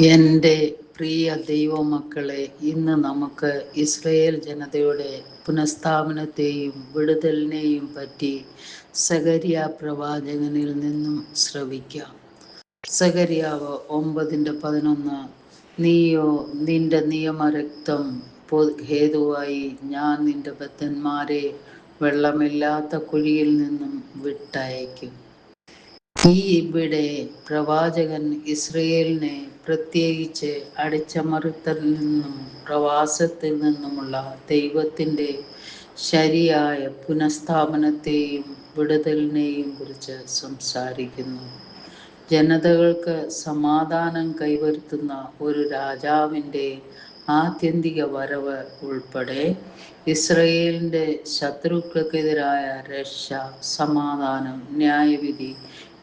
എൻ്റെ പ്രിയ ദൈവമക്കളെ, ഇന്ന് നമുക്ക് ഇസ്രയേൽ ജനതയുടെ പുനഃസ്ഥാപനത്തെയും വിടുതലിനെയും പറ്റി സഖരിയ പ്രവാചകനിൽ നിന്നും ശ്രവിക്കാം. സഖരിയാവ് 9:11. നീയോ നിന്റെ നിയമരക്തം ഹേതുവായി ഞാൻ നിന്റെ ബദ്ധന്മാരെ വെള്ളമില്ലാത്ത കുഴിയിൽ നിന്നും വിട്ടയക്കും. ഇവിടെ പ്രവാചകൻ ഇസ്രയേലിനെ പ്രത്യേകിച്ച് അടിച്ചമർത്തലിൽ നിന്നും പ്രവാസത്തിൽ നിന്നുമുള്ള ദൈവത്തിൻ്റെ ശരിയായ പുനഃസ്ഥാപനത്തെയും വിടുതലിനെയും കുറിച്ച് സംസാരിക്കുന്നു. ജനതകൾക്ക് സമാധാനം കൈവരുത്തുന്ന ഒരു രാജാവിൻ്റെ ആത്യന്തിക വരവ് ഉൾപ്പെടെ ഇസ്രയേലിൻ്റെ ശത്രുക്കൾക്കെതിരായ രക്ഷ, സമാധാനം, ന്യായവിധി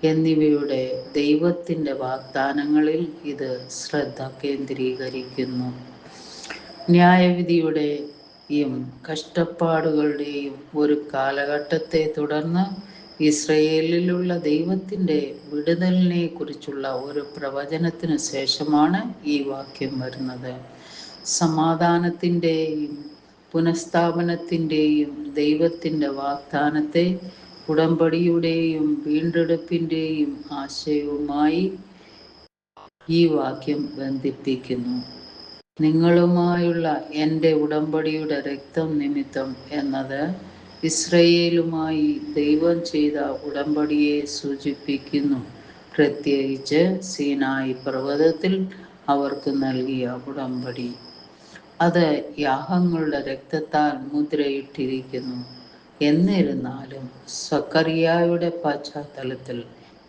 എന്നിവയുടെ ദൈവത്തിൻ്റെ വാഗ്ദാനങ്ങളിൽ ഇത് ശ്രദ്ധ കേന്ദ്രീകരിക്കുന്നു. ന്യായവിധിയുടെയും കഷ്ടപ്പാടുകളുടെയും ഒരു കാലഘട്ടത്തെ തുടർന്ന് ഇസ്രയേലിലുള്ള ദൈവത്തിൻ്റെ വിടുതലിനെ കുറിച്ചുള്ള ഒരു പ്രവചനത്തിന് ശേഷമാണ് ഈ വാക്യം വരുന്നത്. സമാധാനത്തിൻ്റെയും പുനഃസ്ഥാപനത്തിൻ്റെയും ദൈവത്തിൻ്റെ വാഗ്ദാനത്തെ ഉടമ്പടിയുടെയും വീണ്ടെടുപ്പിൻ്റെയും ആശയവുമായി ഈ വാക്യം ബന്ധിപ്പിക്കുന്നു. നിങ്ങളുമായുള്ള എൻ്റെ ഉടമ്പടിയുടെ രക്തം നിമിത്തം എന്നത് ഇസ്രയേലുമായി ദൈവം ചെയ്ത ഉടമ്പടിയെ സൂചിപ്പിക്കുന്നു. പ്രത്യേകിച്ച് സീനായി പർവ്വതത്തിൽ അവർക്ക് നൽകിയ ഉടമ്പടി. അത് യാഗങ്ങളുടെ രക്തത്താൽ മുദ്രയിട്ടിരിക്കുന്നു. എന്നിരുന്നാലും സഖറിയായുടെ പശ്ചാത്തലത്തിൽ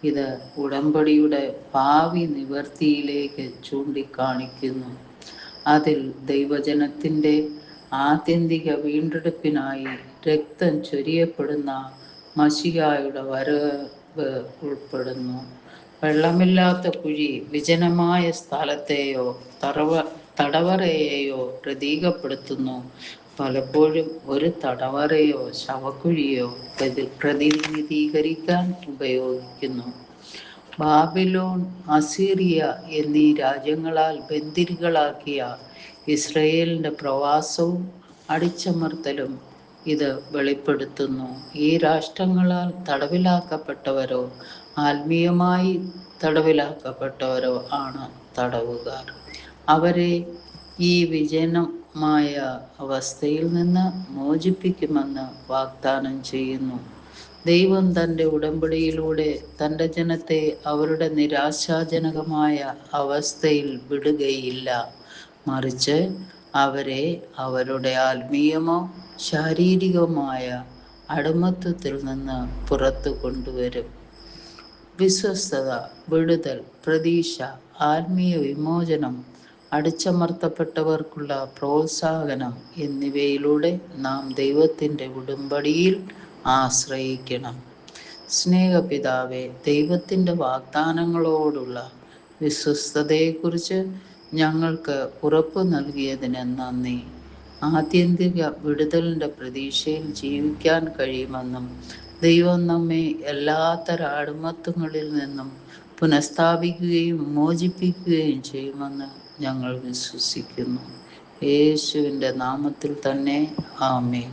ഇത് ഉടമ്പടിയുടെ ഭാവി നിവൃത്തിയിലേക്ക് ചൂണ്ടിക്കാണിക്കുന്നു. അതിൽ ദൈവജനത്തിൻ്റെ ആത്യന്തിക വീണ്ടെടുപ്പിനായി രക്തം ചൊരിയപ്പെടുന്ന മശിഹായുടെ വരവ് ഉൾപ്പെടുന്നു. വെള്ളമില്ലാത്ത കുഴി വിജനമായ സ്ഥലത്തെയോ തടവറയെയോ പ്രതീകപ്പെടുത്തുന്നു. പലപ്പോഴും ഒരു തടവറയോ ശവക്കുഴിയോ പ്രതിനിധീകരിക്കാൻ ഉപയോഗിക്കുന്നു. ബാബിലോൺ, അസീറിയ എന്നീ രാജ്യങ്ങളാൽ ബന്ദികളാക്കിയ ഇസ്രയേലിൻ്റെ പ്രവാസവും അടിച്ചമർത്തലും ഇത് വെളിപ്പെടുത്തുന്നു. ഈ രാഷ്ട്രങ്ങളാൽ തടവിലാക്കപ്പെട്ടവരോ ആത്മീയമായി തടവിലാക്കപ്പെട്ടവരോ ആണ് തടവുകാർ. അവരെ ഈ വിജനമായ അവസ്ഥയിൽ നിന്ന് മോചിപ്പിക്കുമെന്ന് വാഗ്ദാനം ചെയ്യുന്നു. ദൈവം തൻ്റെ ഉടമ്പടിയിലൂടെ തൻ്റെ ജനത്തെ അവരുടെ നിരാശാജനകമായ അവസ്ഥയിൽ വിടുകയില്ല. മറിച്ച് അവരെ അവരുടെ ആത്മീയമോ ശാരീരികവുമായ അടിമത്തത്തിൽ നിന്ന് പുറത്തു കൊണ്ടുവരും. വിശ്വസ്തത, വിടുതൽ, പ്രതീക്ഷ, ആത്മീയ വിമോചനം, അടിച്ചമർത്തപ്പെട്ടവർക്കുള്ള പ്രോത്സാഹനം എന്നിവയിലൂടെ നാം ദൈവത്തിൻ്റെ ഉടമ്പടിയിൽ ആശ്രയിക്കണം. സ്നേഹപിതാവേ, ദൈവത്തിൻ്റെ വാഗ്ദാനങ്ങളോടുള്ള വിശ്വസ്തതയെക്കുറിച്ച് ഞങ്ങൾക്ക് ഉറപ്പ് നൽകിയതിന് നന്ദി. ആത്യന്തിക വിടുതലിൻ്റെ പ്രതീക്ഷയിൽ ജീവിക്കാൻ കഴിയുമെന്നും ദൈവം നമ്മെ എല്ലാത്തരം അടിമത്തങ്ങളിൽ നിന്നും പുനഃസ്ഥാപിക്കുകയും മോചിപ്പിക്കുകയും ചെയ്യുമെന്ന് ഞങ്ങൾ വിശ്വസിക്കുന്നു. യേശുവിൻ്റെ നാമത്തിൽ തന്നെ, ആമേൻ.